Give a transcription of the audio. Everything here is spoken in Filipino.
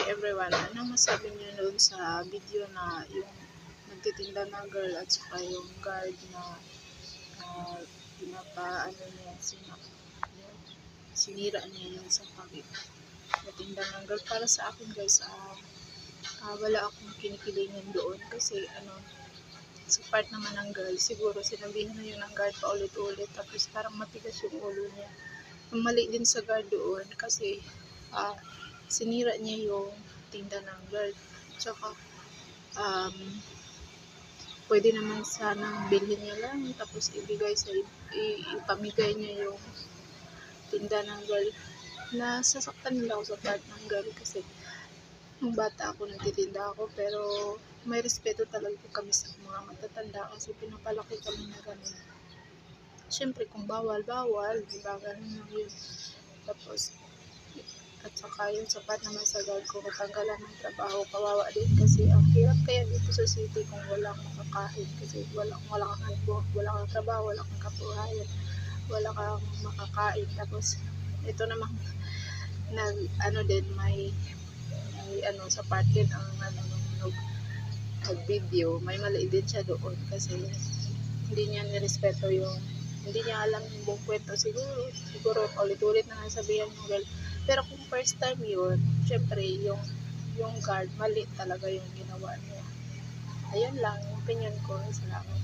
everyone, anong masabi niyo noon sa video na yung nagtitinda na girl at saka yung guard na sinira niya yung sa nagtinda ng girl? Para sa akin guys, wala akong kinikilingan doon kasi sa part naman ng girl, siguro sinabihan na yun ng guard pa ulit-ulit tapos parang matigas yung ulo niya. Ang mali din sa guard doon kasi sinira niya yung tinda ng girl. Tsaka pwede naman sanang bilhin niya lang tapos ipamigay niya yung tinda ng girl. Nasasaktan nila ako sa part ng girl kasi nung bata ako nagtitinda ako, pero may respeto talaga kami sa mga matatanda kasi pinapalaki kami na ganun. Siyempre kung bawal, diba, ganun lang yun. Tapos at saka yung sapat naman sa guard ko, katanggalan ng trabaho, kawawa din kasi ang hirap kaya dito sa city kung walang makakain kasi wala kang hanap, wala kang trabaho, wala kang kabuhayan, wala kang makakain. Tapos ito namang din may sa part din ang nag-video, may mali din siya doon kasi hindi niya nirespeto hindi niya alam yung buong kwento. Siguro ulit-ulit na nasabihan yung girl. Pero kung first time yun, syempre yung guard, mali talaga yung ginawa niya. Ayun lang, yung opinion ko. Salamat.